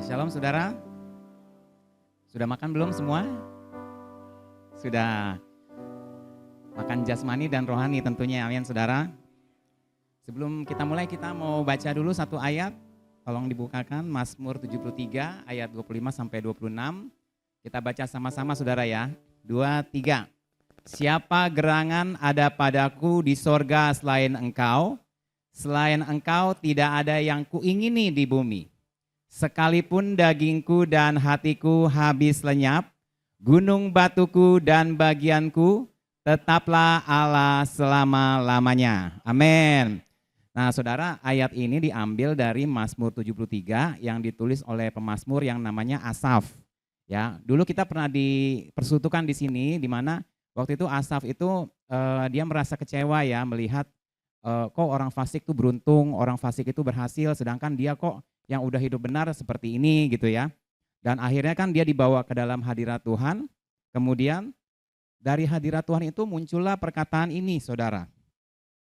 Shalom saudara. Sudah makan belum semua? Sudah makan jasmani dan rohani tentunya, amin saudara. Sebelum kita mulai, kita mau baca dulu satu ayat. Tolong dibukakan Mazmur 73 ayat 25 sampai 26. Kita baca sama-sama saudara ya. 2, 3. Siapa gerangan ada padaku di sorga selain engkau? Selain engkau tidak ada yang kuingini di bumi. Sekalipun dagingku dan hatiku habis lenyap, gunung batuku dan bagianku, tetaplah Allah selama-lamanya. Amin. Nah saudara, ayat ini diambil dari Mazmur 73 yang ditulis oleh pemazmur yang namanya Asaf. Ya, dulu kita pernah dipersekutukan di sini, di mana waktu itu Asaf itu dia merasa kecewa ya melihat kok orang fasik itu beruntung, orang fasik itu berhasil, sedangkan dia kok yang udah hidup benar seperti ini gitu ya. Dan akhirnya kan dia dibawa ke dalam hadirat Tuhan, kemudian dari hadirat Tuhan itu muncullah perkataan ini saudara.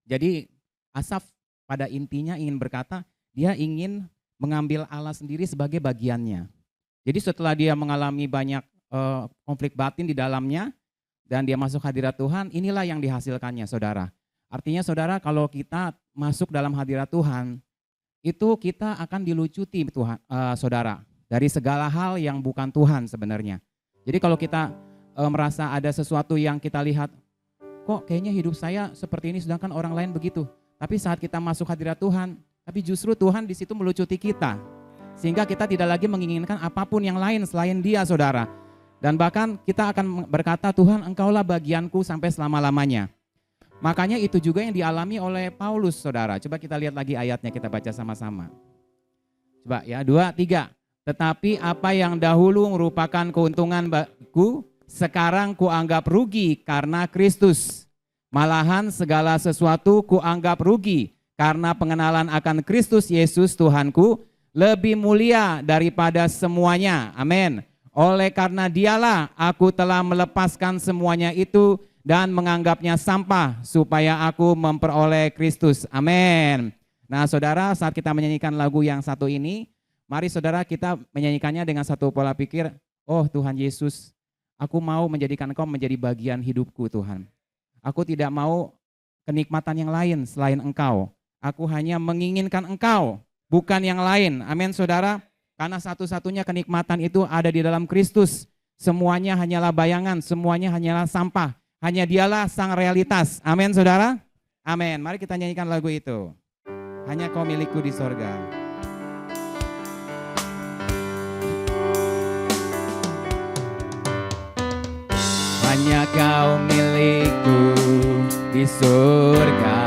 Jadi Asaf pada intinya ingin berkata, dia ingin mengambil Allah sendiri sebagai bagiannya. Jadi setelah dia mengalami banyak konflik batin di dalamnya, dan dia masuk hadirat Tuhan, inilah yang dihasilkannya saudara. Artinya saudara, kalau kita masuk dalam hadirat Tuhan, itu kita akan dilucuti Tuhan, saudara, dari segala hal yang bukan Tuhan sebenarnya. Jadi kalau kita merasa ada sesuatu yang kita lihat, kok kayaknya hidup saya seperti ini sedangkan orang lain begitu. Tapi saat kita masuk hadirat Tuhan, tapi justru Tuhan di situ melucuti kita. Sehingga kita tidak lagi menginginkan apapun yang lain selain Dia saudara. Dan bahkan kita akan berkata, Tuhan engkaulah bagianku sampai selama-lamanya. Makanya itu juga yang dialami oleh Paulus saudara. Coba kita lihat lagi ayatnya, kita baca sama-sama. Coba ya, 2, 3. Tetapi apa yang dahulu merupakan keuntungan bagiku, sekarang kuanggap rugi karena Kristus. Malahan segala sesuatu kuanggap rugi karena pengenalan akan Kristus Yesus Tuhanku lebih mulia daripada semuanya. Amin. Oleh karena Dialah aku telah melepaskan semuanya itu dan menganggapnya sampah supaya aku memperoleh Kristus. Amin. Nah saudara, saat kita menyanyikan lagu yang satu ini, mari saudara kita menyanyikannya dengan satu pola pikir, oh Tuhan Yesus, aku mau menjadikan Engkau menjadi bagian hidupku Tuhan. Aku tidak mau kenikmatan yang lain selain Engkau. Aku hanya menginginkan Engkau, bukan yang lain. Amin saudara, karena satu-satunya kenikmatan itu ada di dalam Kristus. Semuanya hanyalah bayangan, semuanya hanyalah sampah. Hanya Dialah sang realitas. Amin saudara. Amin. Mari kita nyanyikan lagu itu. Hanya Kau milikku di sorga. Hanya Kau milikku di surga.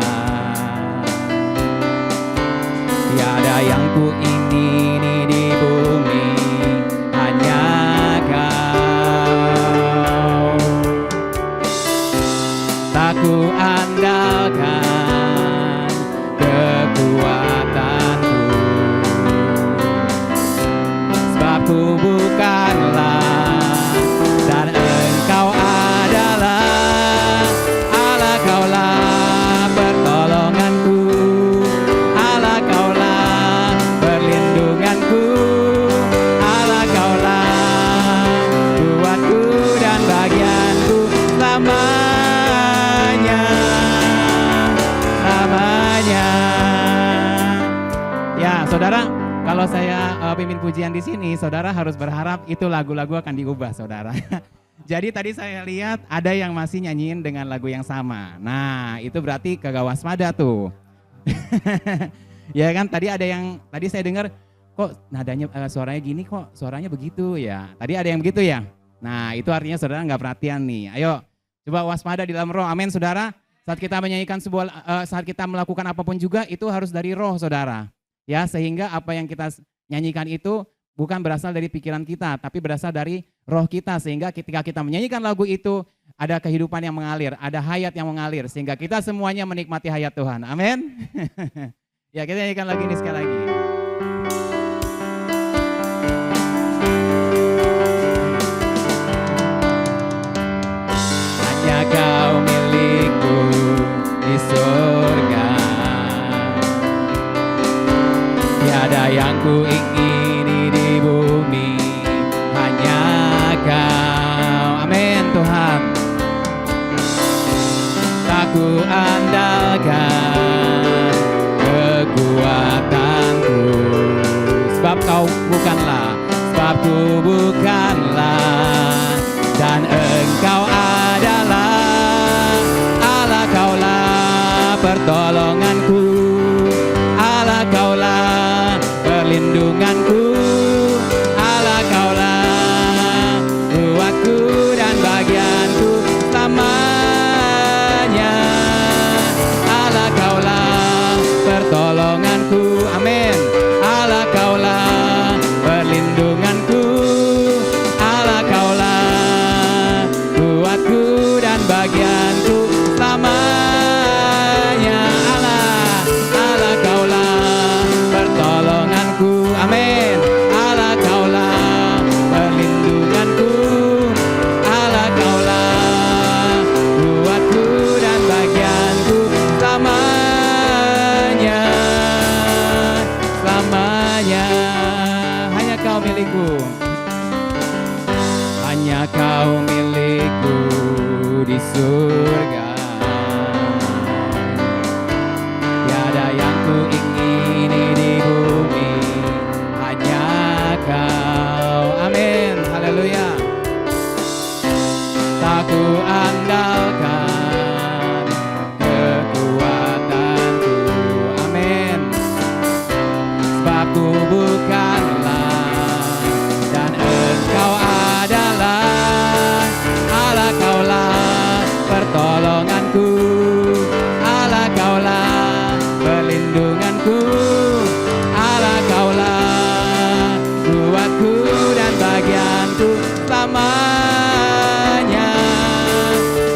Tiada yang ku ingini di bumi, hanya Kau. Tak ku andalkan kekuatanku, sebab ku bukanlah dan Engkau adalah Allah. Kaulah pertolonganku, Allah Kaulah perlindunganku, Allah Kaulah kuatku dan bagianku selamanya. Ya saudara, kalau saya pimpin pujian di sini, saudara harus berharap itu lagu-lagu akan diubah saudara. Jadi tadi saya lihat ada yang masih nyanyiin dengan lagu yang sama. Nah itu berarti kagak waspada tuh. Ya kan, tadi ada yang, tadi saya dengar kok nadanya suaranya gini, kok suaranya begitu ya. Tadi ada yang begitu ya. Nah itu artinya saudara nggak perhatian nih. Ayo coba waspada di dalam roh, amin saudara. Saat kita menyanyikan saat kita melakukan apapun juga itu harus dari roh saudara. Ya, sehingga apa yang kita nyanyikan itu bukan berasal dari pikiran kita, tapi berasal dari roh kita. Sehingga ketika kita menyanyikan lagu itu ada kehidupan yang mengalir, ada hayat yang mengalir. Sehingga kita semuanya menikmati hayat Tuhan, amin. Ya kita nyanyikan lagu ini sekali lagi. Hanya Kau milikku di surga. Tiada yang ku ingini di bumi. ku andalkan kekuatanku, sebab kau bukanlah, sebab ku bukanlah, dan engkau adalah Allah, kaulah pertolonganku, Allah kaulah perlindunganku, Allah kaulah kuatku dan bagianku selamanya, Allah kaulah pertolonganku, amin. Allah kaulah perlindunganku, Allah kaulah kuatku dan bagianku selamanya, Allah, Allah kaulah pertolonganku, amin. Allah kaulah perlindunganku, Allah kaulah kuatku dan bagianku selamanya, selamanya. Hanya kau milikku, hanya kau milikku di surga. Tiada yang ku ingini di bumi, hanya kau, amin, haleluya. Tak ku andalkan kekuatanku, amin, sebab ku bukanlah, dan engkau adalah Allah, kaulah pertolonganku, Allah kaulah perlindunganku, Allah kaulah kuatku dan bagianku selamanya,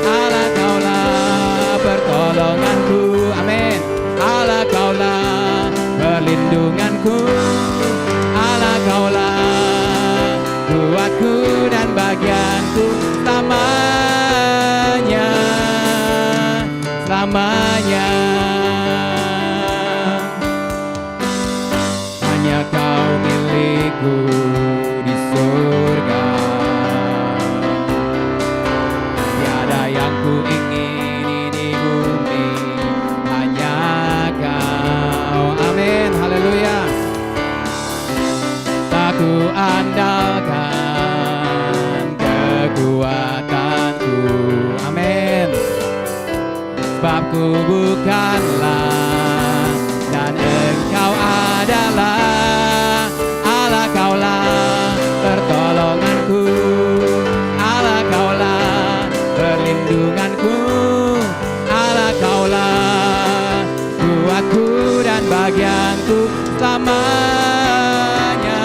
Allah kaulah pertolonganku, amin. Allah kaulah perlindunganku, Allah kaulah kuatku dan bagianku selamanya, selamanya. Hanya kau milikku di surga. Tiada yang ku ingini di bumi, hanya kau, amin, haleluya. Tak ku andalkan kekuatanku, amin, sebab ku bukanlah, dan engkau adalah Allah, kaulah pertolonganku, Allah kaulah perlindunganku, Allah kaulah kuatku dan bagianku selamanya,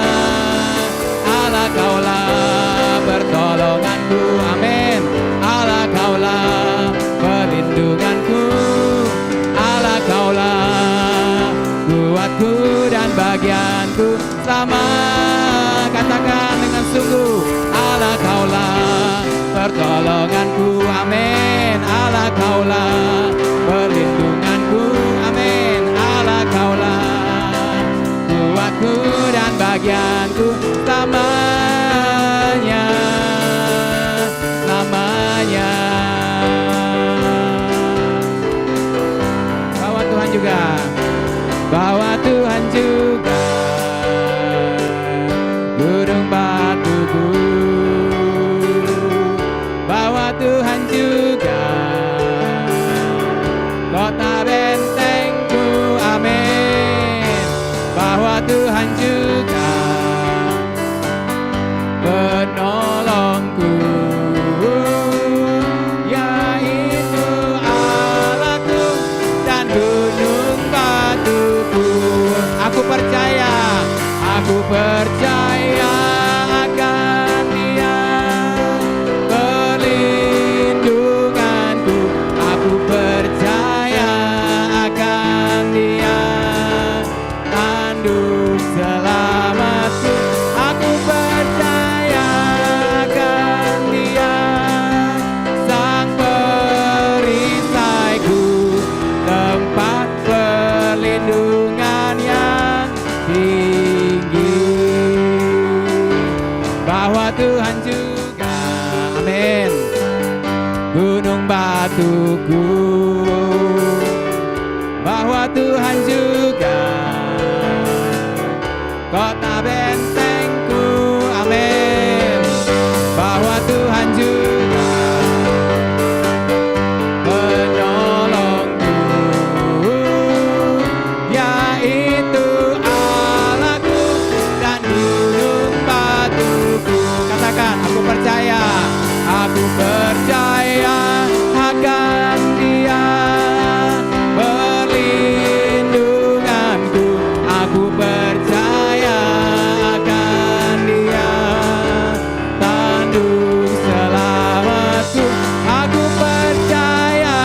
Allah kaulah pertolonganku, amin. Allah kaulah perlindunganku, Allah kaulah kuatku dan bagianku sama. Katakan dengan sungguh, Allah kaulah pertolonganku, amin. Allah kaulah perlindunganku, amin. Allah kaulah kuatku dan bagianku selamanya, selamanya. Bawa Tuhan juga, bawa Tuhan juga, gunung batuku, bawa Tuhan juga, kota bentengku, amin. Bawa Tuhan juga, gunung batuku, bahwa Tuhan juga kota bentengku, amin. Bahwa Tuhan juga penolongku, yaitu Allahku dan gunung batuku. Katakan, aku percaya akan Dia, perlindunganku. Aku percaya akan Dia, tanduk selamatku. Aku percaya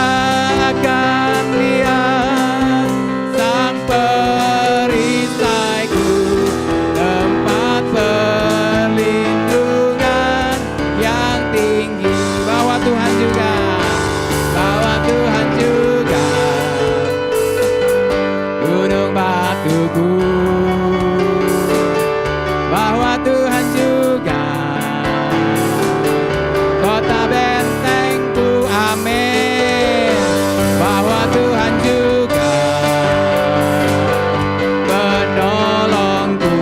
akan Dia, sang perisaiku, tempat perlindungan yang tinggi. Bahwa Tuhan juga gunung batuku, bahwa Tuhan juga kota bentengku, amin. Bahwa Tuhan juga penolongku,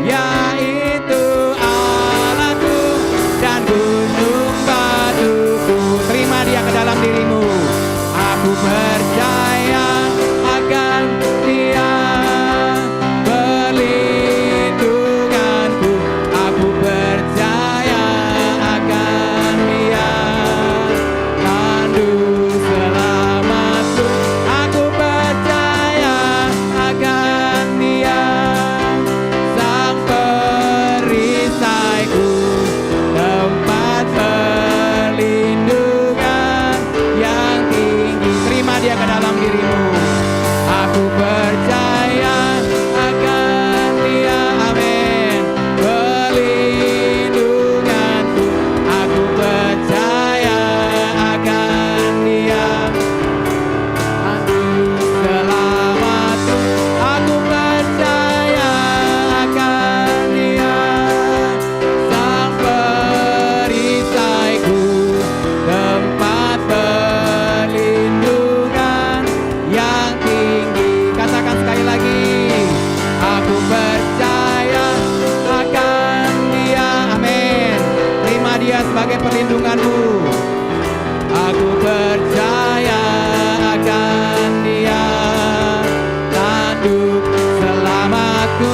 yaitu Allahku dan gunung batuku. Terima Dia ke dalam dirimu. Aku percaya akan Dia, perlindunganku. Aku percaya akan Dia, tanduk selamatku. Aku percaya akan Dia, sang perisaiku, tempat perlindungan yang tinggi. Terima Dia ke dalam dirimu. Aku percaya akan Dia, amin. Perlindunganku, aku percaya akan Dia, tanduk selamatku. Aku percaya akan Dia, sang perisaiku, tempat perlindungan yang tinggi. Katakan sekali lagi, aku percaya akan Dia, amin. Terima Dia sebagai perlindunganmu. Aku percaya akan Dia, tanduk selamatku.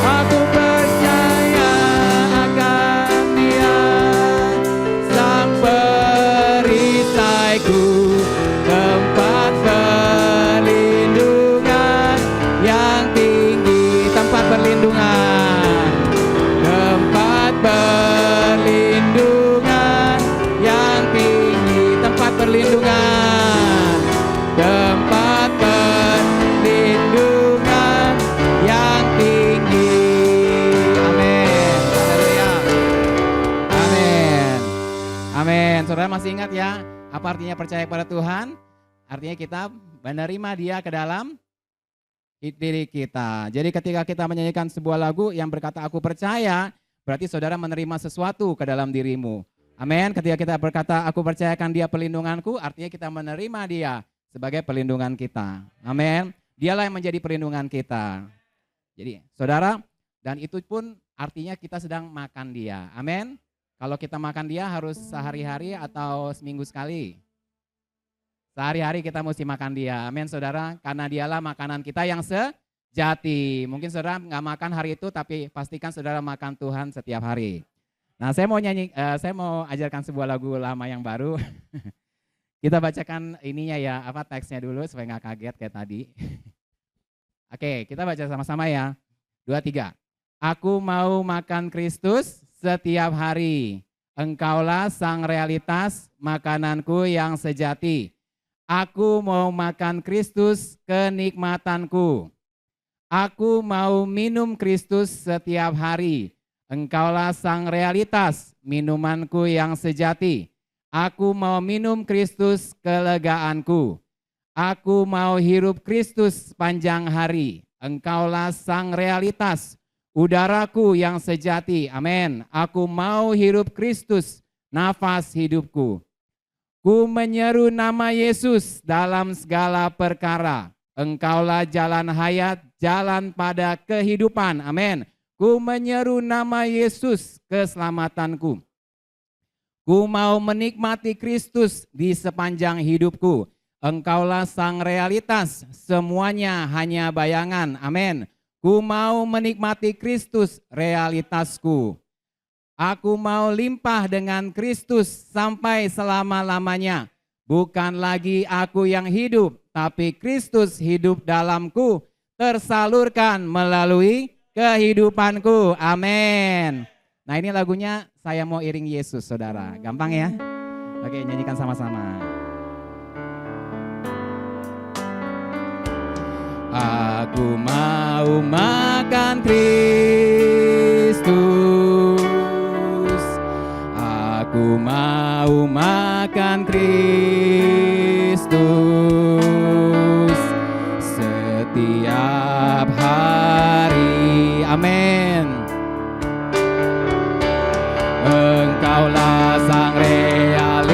Aku percaya akan Dia, sang perisaiku, tempat perlindungan yang tinggi. Tempat perlindungan, tempat perlindungan yang tinggi. Tempat perlindungan, tempat perlindungan yang tinggi. Amin. Haleluya. Amin. Amin. Saudara masih ingat ya apa artinya percaya kepada Tuhan? Artinya kita menerima Dia ke dalam diri kita. Jadi ketika kita menyanyikan sebuah lagu yang berkata aku percaya, berarti saudara menerima sesuatu ke dalam dirimu. Amin. Ketika kita berkata aku percayakan Dia perlindunganku, artinya kita menerima Dia sebagai perlindungan kita. Amin. Dialah yang menjadi perlindungan kita. Jadi saudara, dan itu pun artinya kita sedang makan Dia. Amin. Kalau kita makan Dia harus sehari-hari atau seminggu sekali? Sehari-hari kita mesti makan Dia. Amin saudara. Karena Dialah makanan kita yang sejati. Mungkin saudara nggak makan hari itu, tapi pastikan saudara makan Tuhan setiap hari. Nah saya mau ajarkan sebuah lagu lama yang baru. Kita bacakan ininya ya, teksnya dulu supaya nggak kaget kayak tadi. Oke, kita baca sama-sama ya. 2, 3. Aku mau makan Kristus setiap hari. Engkaulah sang realitas, makananku yang sejati. Aku mau makan Kristus, kenikmatanku. Aku mau minum Kristus setiap hari. Engkaulah sang realitas, minumanku yang sejati. Aku mau minum Kristus, kelegaanku. Aku mau hirup Kristus panjang hari. Engkaulah sang realitas, udaraku yang sejati. Amin. Aku mau hirup Kristus nafas hidupku. Ku menyeru nama Yesus dalam segala perkara. Engkaulah jalan hayat, jalan pada kehidupan. Amin. Ku menyeru nama Yesus keselamatanku. Ku mau menikmati Kristus di sepanjang hidupku. Engkaulah sang realitas, semuanya hanya bayangan. Amin. Ku mau menikmati Kristus, realitasku. Aku mau limpah dengan Kristus sampai selama-lamanya. Bukan lagi aku yang hidup, tapi Kristus hidup dalamku, tersalurkan melalui kehidupanku. Amin. Nah, ini lagunya Saya Mau Iring Yesus, saudara. Gampang ya? Oke, nyanyikan sama-sama. Aku mau makan Kristus. Aku mau makan Kristus setiap hari. Amin. Engkaulah sang realitas,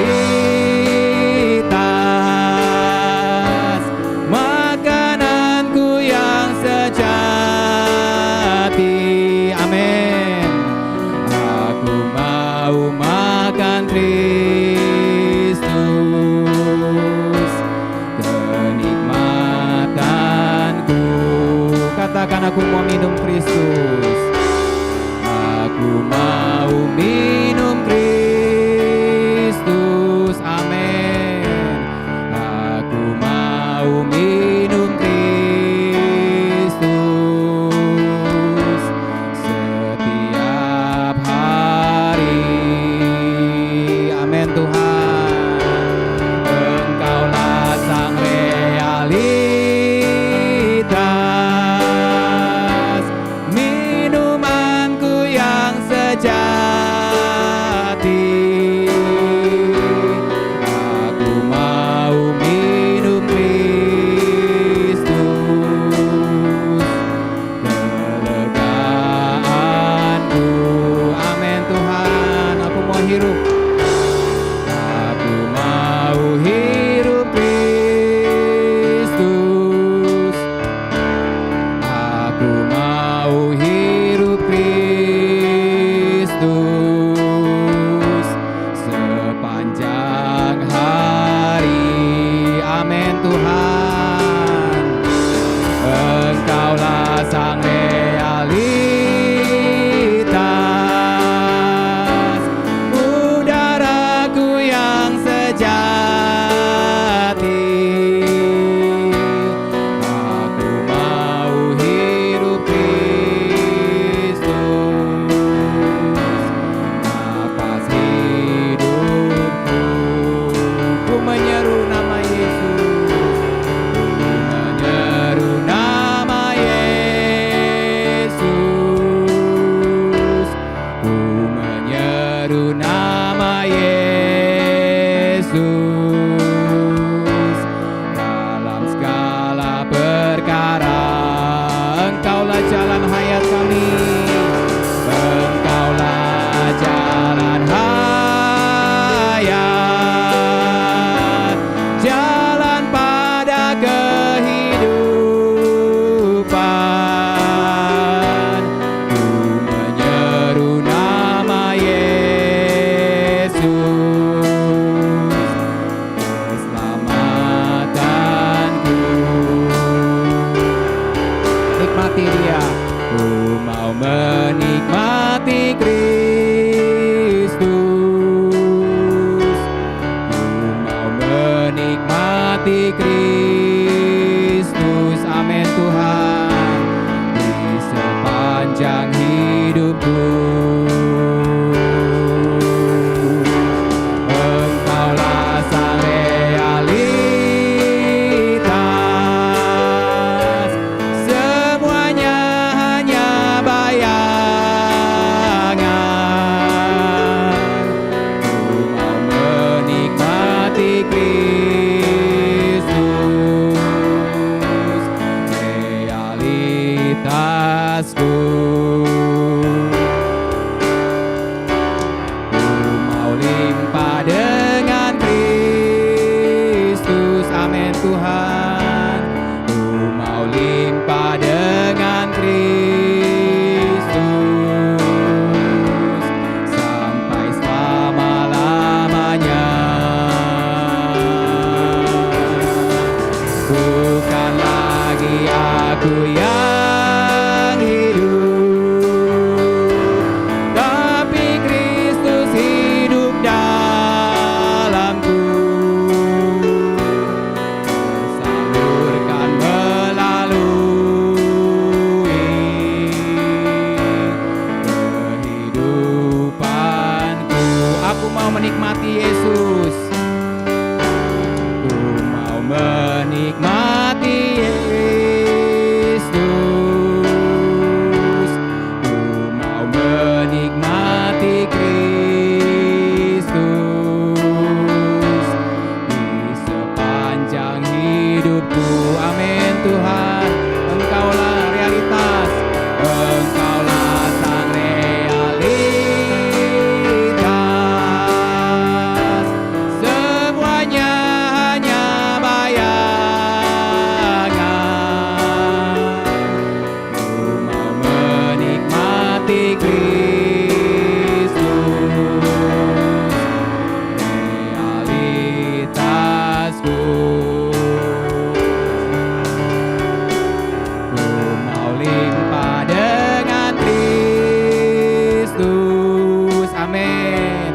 makananku yang sejati. Amin. Aku mau makan Kristus, kenikmatanku. Katakan, aku mau minum Kristus. Aku mau minum Kristus. Amin. Aku mau minum Kristus setiap hari. Amin Tuhan. Engkaulah sang realitas, minumanku yang sejati. Aku mau minum Kristus, kelegaanku. Amin Tuhan. Aku mau hirup. Aku mau hirup Kristus. Aku mau hirup Kristus sepanjang hari. Amin Tuhan. Engkaulah sang realitas, udaraku yang sejati. Aku mau hirup Kristus, napas hidupku. Ku menyeru nama Yesus. Ku menyeru nama Yesus. Ku menyeru nama Yesus dalam segala perkara. Engkaulah jalan hayat kami. Engkaulah jalan hayat, jalan pada kehidupan. Ku menyeru nama Yesus. aku yang hidup, tapi Kristus hidup dalamku. Salurkan melalui kehidupanku. Aku mau menikmati Yesus. Ku mau menikmati Yesus. Ku mau menikmati Kristus di sepanjang hidupku. Amin Tuhan, Engkaulah realitas, Engkaulah sang realitas. Semuanya hanya bayangan. Ku mau menikmati Kristus, realitasku. Ku mau limpah dengan Kristus. Amin.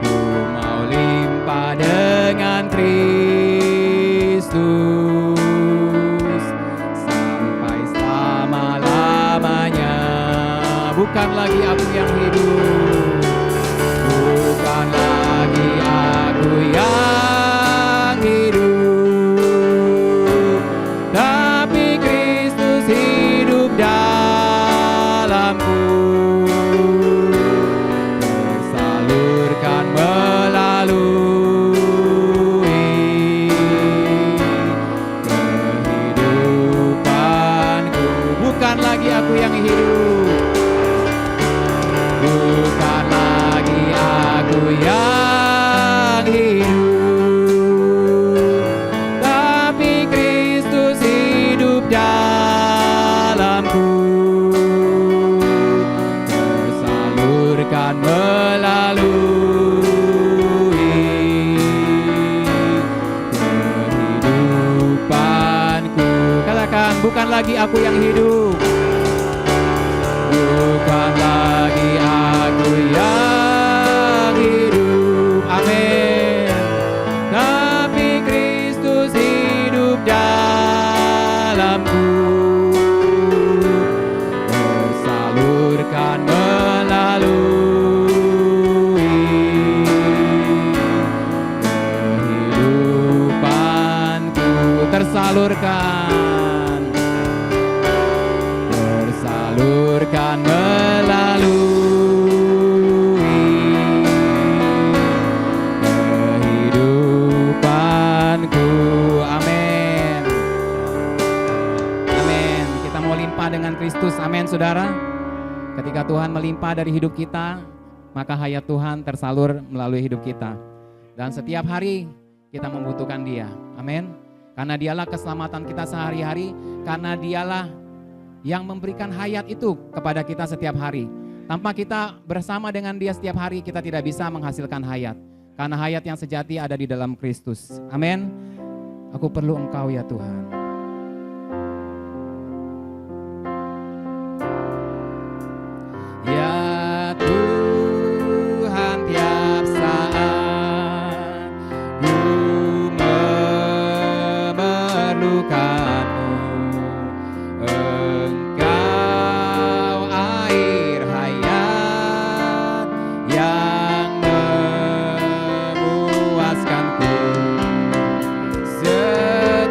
Ku mau limpah dengan Kristus sampai selama-lamanya. Bukan lagi aku yang hidup, bukan lagi aku yang hidup, tapi Kristus hidup dalamku. Tersalurkan melalui kehidupanku. Bukan lagi aku yang hidup, bukan lagi aku yang hidup, tapi Kristus hidup dalamku. Tersalurkan melalui kehidupanku. Katakan, bukan lagi aku yang hidup, bukan lagi aku yang hidup. Amin. Tapi Kristus hidup dalamku. Tersalurkan melalui kehidupanku. Tersalurkan, tersalurkan melalui kehidupanku. Amin. Amin. Kita mau limpah dengan Kristus. Amin, saudara. Ketika Tuhan melimpah dari hidup kita, maka hayat Tuhan tersalur melalui hidup kita. Dan setiap hari kita membutuhkan Dia. Amin. Karena Dialah keselamatan kita sehari-hari. Karena Dialah yang memberikan hayat itu kepada kita setiap hari. Tanpa kita bersama dengan Dia setiap hari, kita tidak bisa menghasilkan hayat. Karena hayat yang sejati ada di dalam Kristus. Amin. Aku perlu Engkau ya Tuhan. Ya Tuhan, tiap saat ku memerlukan-Mu. Engkau air hayat yang memuaskanku. Setiap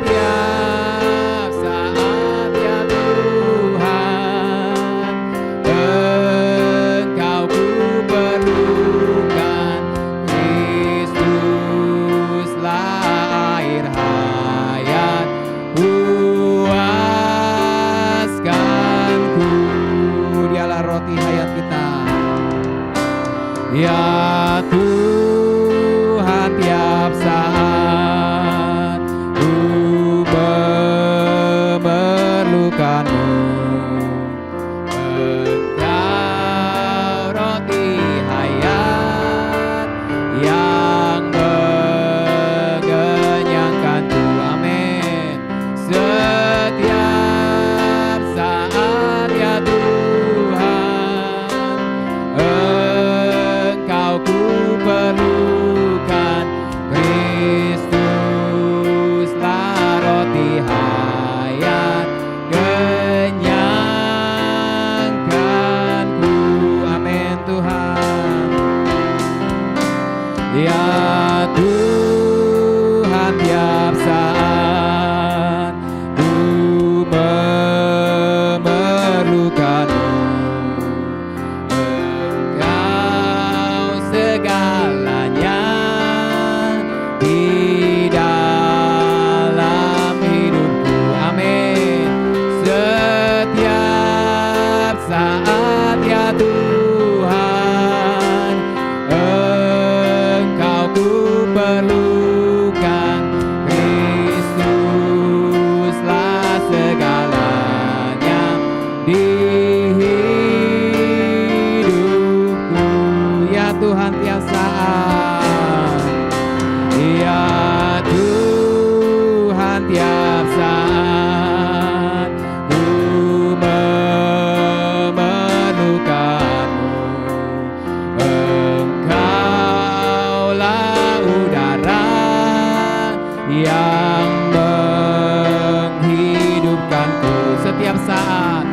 yang menghidupkanku setiap saat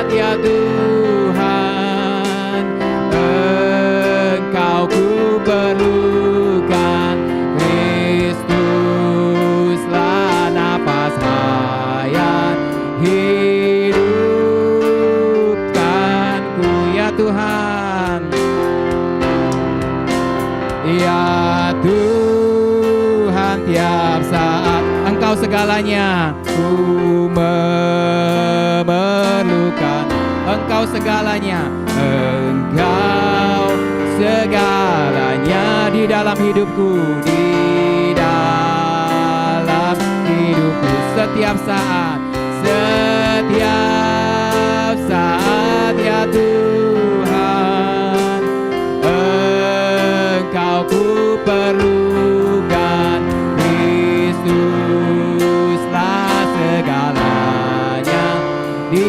ya Tuhan. Engkau ku perlukan, Kristuslah nafas hayat hidupkanku ya Tuhan. Ya Tuhan, tiap saat Engkau segalanya, ku memerlukan Engkau segalanya, Engkau segalanya di dalam hidupku, di dalam hidupku setiap saat ya Tuhan. Engkau ku perlukan, Kristuslah segalanya di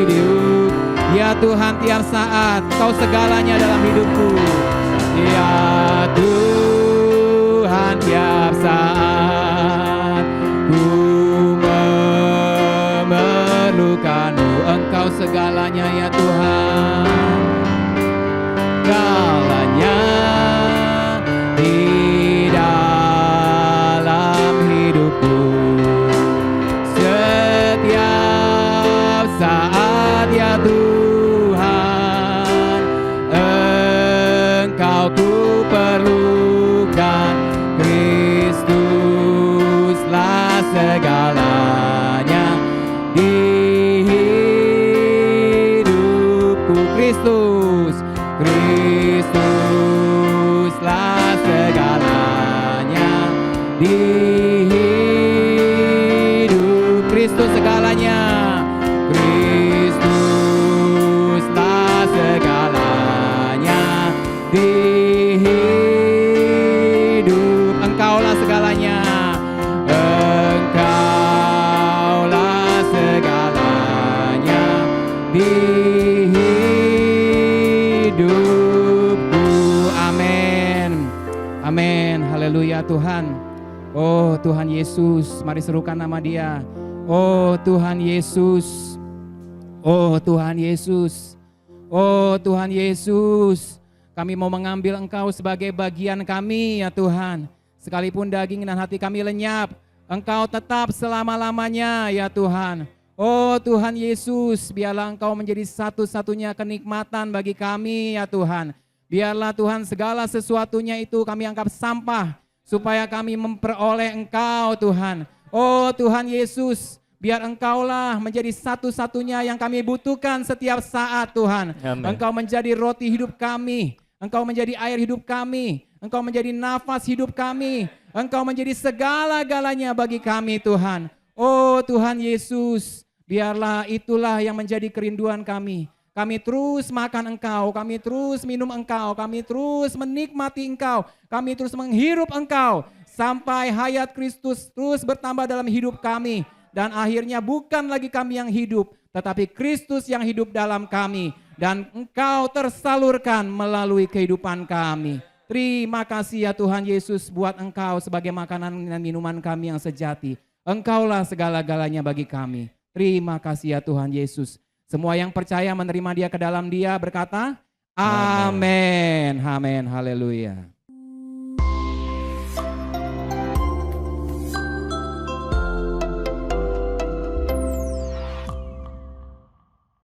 hidup. Ya Tuhan, tiap saat Kau segalanya dalam hidupku. Ya Tuhan, tiap saat ku memerlukan-Mu, Engkau segalanya ya Tuhan. Segalanya di dalam hidupku setiap saat ya Tuhan. Engkau ku perlukan, Kristuslah segalanya di hidupku. Kristuslah segalanya di hidup. Kristus segalanya, Kristuslah segalanya di hidup. Engkaulah segalanya, Engkaulah segalanya di hidupku. Amin. Amin. Haleluya Tuhan. Oh Tuhan Yesus, mari serukan nama Dia. Oh Tuhan Yesus. Oh Tuhan Yesus. Oh Tuhan Yesus. Kami mau mengambil Engkau sebagai bagian kami ya Tuhan. Sekalipun daging dan hati kami lenyap, Engkau tetap selama-lamanya ya Tuhan. Oh Tuhan Yesus, biarlah Engkau menjadi satu-satunya kenikmatan bagi kami ya Tuhan. Biarlah Tuhan segala sesuatunya itu kami anggap sampah, supaya kami memperoleh Engkau Tuhan. Oh Tuhan Yesus, biar Engkaulah menjadi satu-satunya yang kami butuhkan setiap saat Tuhan. Amen. Engkau menjadi roti hidup kami, Engkau menjadi air hidup kami, Engkau menjadi nafas hidup kami, Engkau menjadi segala-galanya bagi kami Tuhan. Oh Tuhan Yesus, biarlah itulah yang menjadi kerinduan kami. Kami terus makan Engkau, kami terus minum Engkau, kami terus menikmati Engkau, kami terus menghirup Engkau, sampai hayat Kristus terus bertambah dalam hidup kami. Dan akhirnya bukan lagi kami yang hidup, tetapi Kristus yang hidup dalam kami. Dan Engkau tersalurkan melalui kehidupan kami. Terima kasih ya Tuhan Yesus, buat Engkau sebagai makanan dan minuman kami yang sejati. Engkaulah segala-galanya bagi kami. Terima kasih ya Tuhan Yesus. Semua yang percaya menerima Dia ke dalam Dia berkata, Amin. Amin. Haleluya.